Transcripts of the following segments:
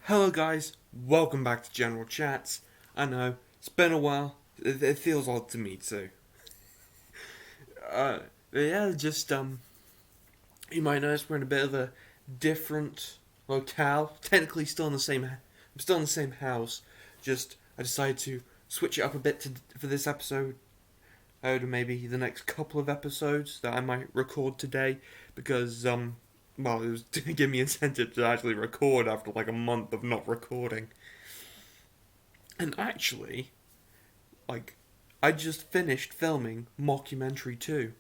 Hello guys, welcome back to General Chats. I know, it's been a while. It feels odd to me too. Uh, yeah, you might notice we're in a bit of a different locale. Technically still in the same, I'm still in the same house. Just, I decided to switch it up a bit for this episode. To maybe the next couple of episodes that I might record today. Because, well, it was to give me incentive to actually record after like a month of not recording. And actually, like, I just finished filming Mockumentary 2.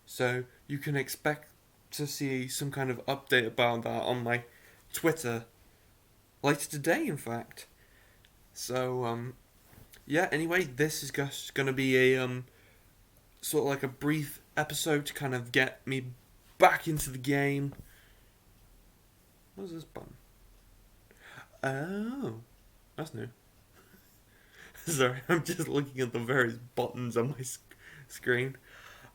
So you can expect to see some kind of update about that on my Twitter later today, in fact. So, yeah, anyway, this is just going to be a, sort of like a brief episode to kind of get me back into the game. What's this button? Oh, that's new. Sorry, I'm just looking at the various buttons on my screen.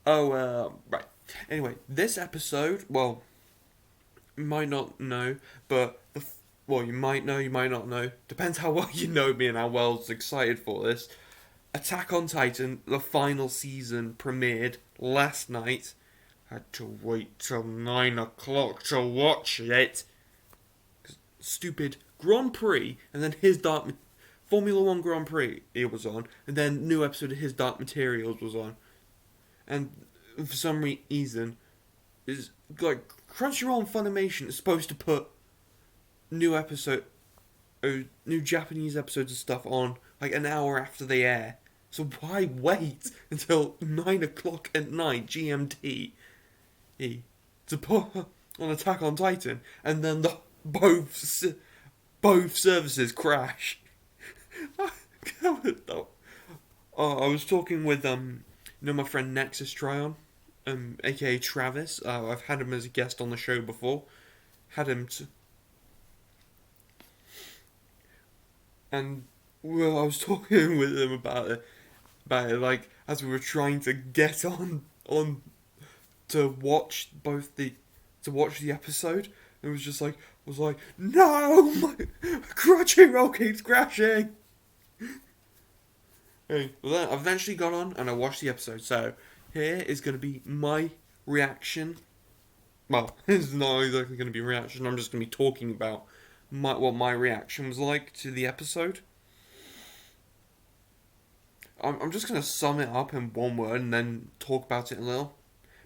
Oh, right. Anyway, this episode, well, you might not know, but well, you might know, you might not know. Depends how well you know me and how well I was excited for this. Attack on Titan, the final season, premiered last night. Had to wait till 9 o'clock to watch it. Stupid Grand Prix, and then his Formula One Grand Prix it was on, and then new episode of His Dark Materials was on, and for some reason, is like Crunchyroll and Funimation is supposed to put new episode, new Japanese episodes of stuff on like an hour after they air. So why wait until 9 o'clock at night GMT to put on Attack on Titan, and then both services crash? I was talking with my friend Nexus Tryon, aka Travis. I've had him as a guest on the show before. Had him and well, I was talking with him about it, like as we were trying to get on to watch the episode. It was just like no, my Crunchyroll keeps crashing. Hey, well then I eventually got on and I watched the episode. So here is going to be my reaction. Well, it's not exactly going to be a reaction. I'm just going to be talking about what my reaction was like to the episode. I'm just going to sum it up in one word and then talk about it a little.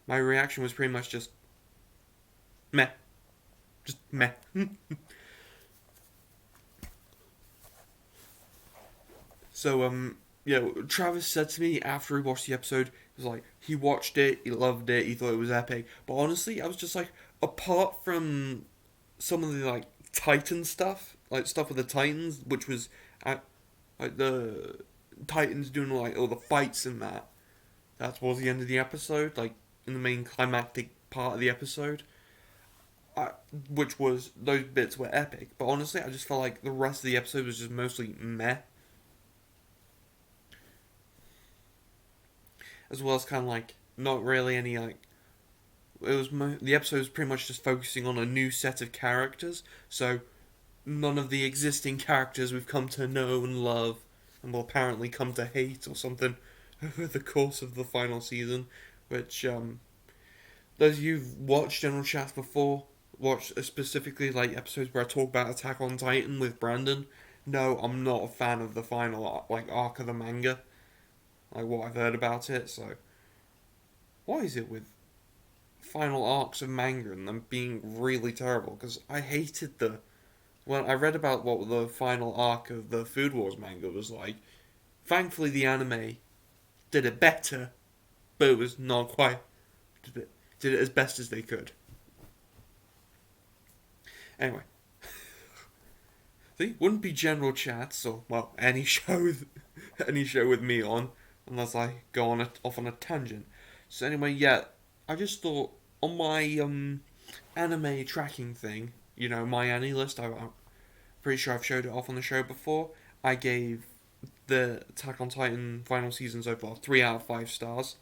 My reaction was pretty much just meh. Just meh. So, yeah, Travis said to me after he watched the episode, he was like, he watched it, he loved it, he thought it was epic. But honestly, I was just like, apart from some of the, like, Titan stuff, like stuff with the Titans, which was, like, the Titans doing, like, all the fights and that towards the end of the episode, like, in the main climactic part of the episode. Which was, those bits were epic. But honestly, I just felt like the rest of the episode was just mostly meh. As well as kind of like not really any like the episode was pretty much just focusing on a new set of characters, so none of the existing characters we've come to know and love and will apparently come to hate or something over the course of the final season, which those of you've watched General Chats before, watched specifically like episodes where I talk about Attack on Titan with Brandon, no, I'm not a fan of the final like arc of the manga, like what I've heard about it. So why is it with final arcs of manga and them being really terrible? Because I hated when I read about what the final arc of the Food Wars manga was like. Thankfully, the anime did it better, but it was not quite did it as best as they could. Anyway, see, wouldn't be General Chats or well any show, any show with me on unless I go off on a tangent. So anyway, yeah, I just thought on my anime tracking thing, my anime list. I'm pretty sure I've showed it off on the show before. I gave the Attack on Titan final season so far 3 out of 5 stars.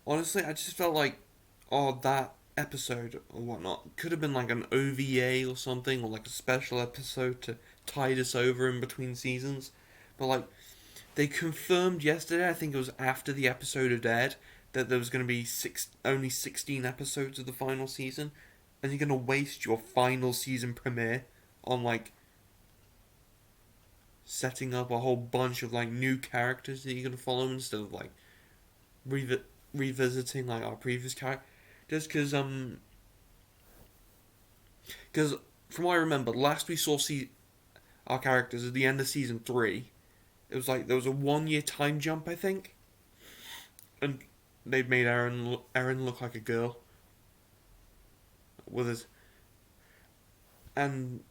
Honestly, I just felt like, oh, that episode or whatnot. Could have been like an OVA or something, or like a special episode to tide us over in between seasons. But like they confirmed yesterday, I think it was after the episode had aired, that there was going to be only 16 episodes of the final season, and you're going to waste your final season premiere on like setting up a whole bunch of like new characters that you're going to follow instead of like revisiting like our previous characters. Because from what I remember, last we saw our characters at the end of season 3, it was like there was a 1 year time jump, I think, and they'd made Eren look like a girl with his, and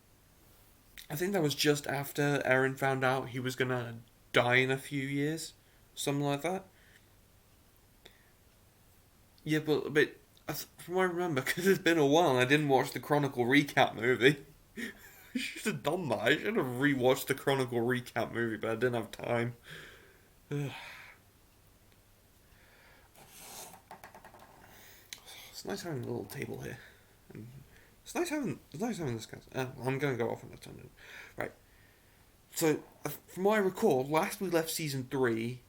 I think that was just after Eren found out he was gonna die in a few years, something like that. Yeah, but from what I remember, because it's been a while, and I didn't watch the Chronicle recap movie. I should have done that. I should have rewatched the Chronicle recap movie, but I didn't have time. It's nice having a little table here. It's nice having this guys. I'm gonna go off on a tangent. Right. So from what I recall, last we left season 3,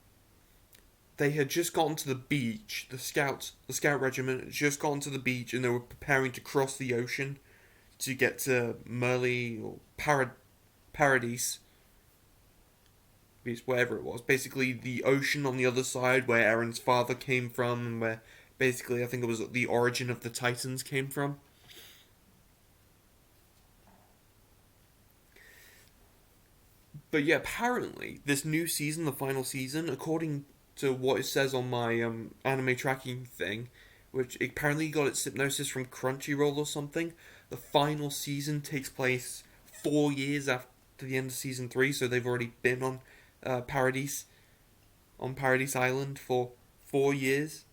they had just gotten to the beach. The scout regiment had just gotten to the beach, and they were preparing to cross the ocean to get to Merly or Paradise Beach, wherever it was. Basically, the ocean on the other side where Eren's father came from, and where basically I think it was the origin of the Titans came from. But yeah, apparently this new season, the final season, according to what it says on my anime tracking thing, which apparently got its hypnosis from Crunchyroll or something, the final season takes place 4 years after the end of season 3, so they've already been on Paradise Island for 4 years.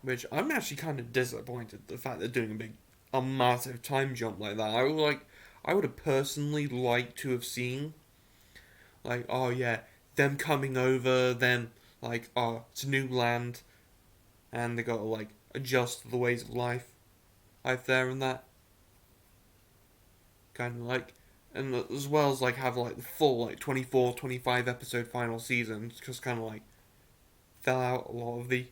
Which I'm actually kind of disappointed the fact they're doing a massive time jump like that. I would have personally liked to have seen like, oh yeah, them coming over, then like, oh, it's a new land, and they got to like adjust to the ways of life there and that kind of like, and as well as like have like the full like 24, 25 episode final season, just kind of like fell out a lot of the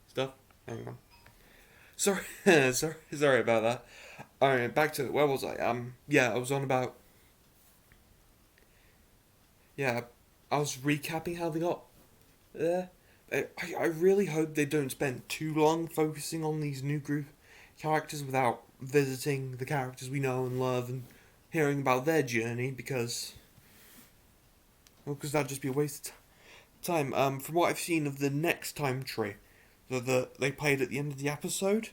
stuff. Hang on. Sorry, sorry about that. Alright, back to where was I? Yeah, I was on about. Yeah, I was recapping how they got there. I really hope they don't spend too long focusing on these new group characters without visiting the characters we know and love and hearing about their journey because that'd just be a waste of time. From what I've seen of the next time tree that they played at the end of the episode,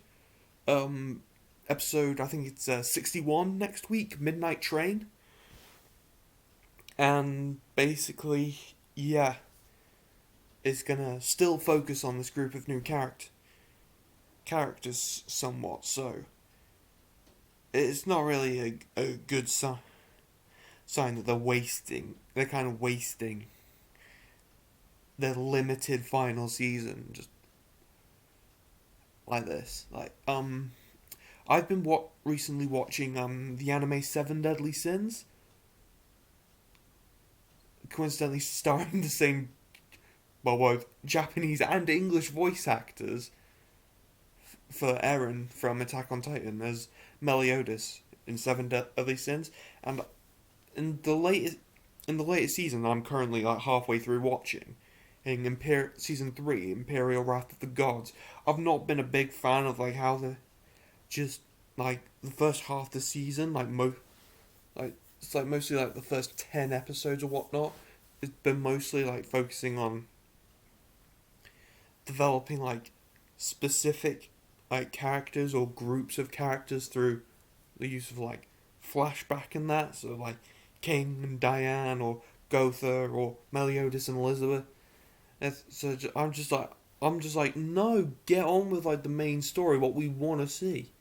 um, episode I think it's 61 next week, Midnight Train, and basically, yeah, it's gonna still focus on this group of new characters somewhat. So it's not really a good sign that they're kind of wasting their limited final season just like this. Like I've been recently watching the anime Seven Deadly Sins, coincidentally starring the same both Japanese and English voice actors for Eren from Attack on Titan as Meliodas in Seven Deadly Sins, and in the latest season I'm currently like halfway through watching, in season 3, Imperial Wrath of the Gods. I've not been a big fan of like how the just like the first half of the season, like it's like mostly like the first 10 episodes or whatnot. It's been mostly like focusing on developing like specific like characters or groups of characters through the use of like flashback and that, so like King and Diane or Gotha or Meliodas and Elizabeth. So I'm just like no, get on with like the main story, what we want to see.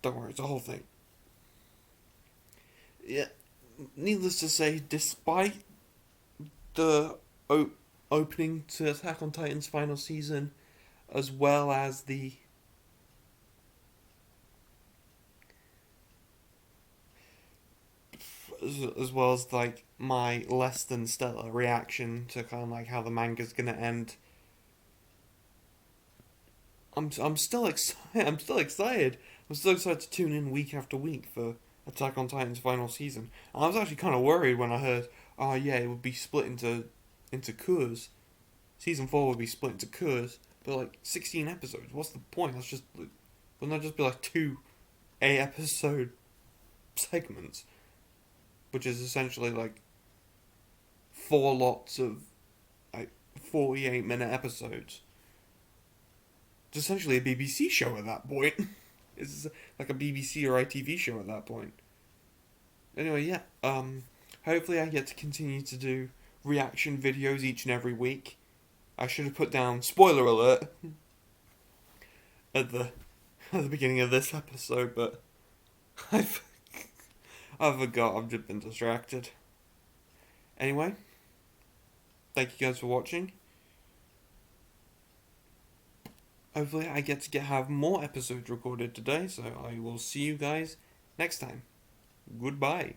Don't worry, it's a whole thing. Yeah, needless to say, despite the opening to Attack on Titan's final season, as well as the as well as like my less than stellar reaction to kind of like how the manga's gonna end. I'm still excited. I'm still excited. I'm still excited to tune in week after week for Attack on Titan's final season. And I was actually kind of worried when I heard, oh yeah, it would be split into cours. Season 4 would be split into cours, but like 16 episodes. What's the point? That's just like, wouldn't that just be like 2 8 episode segments, which is essentially like 4 lots of like 48-minute episodes. It's essentially a BBC show at that point. It's like a BBC or ITV show at that point. Anyway, yeah. Hopefully I get to continue to do reaction videos each and every week. I should have put down spoiler alert at the beginning of this episode, but I forgot. I've just been distracted. Anyway, thank you guys for watching. Hopefully I get to have more episodes recorded today, so I will see you guys next time. Goodbye.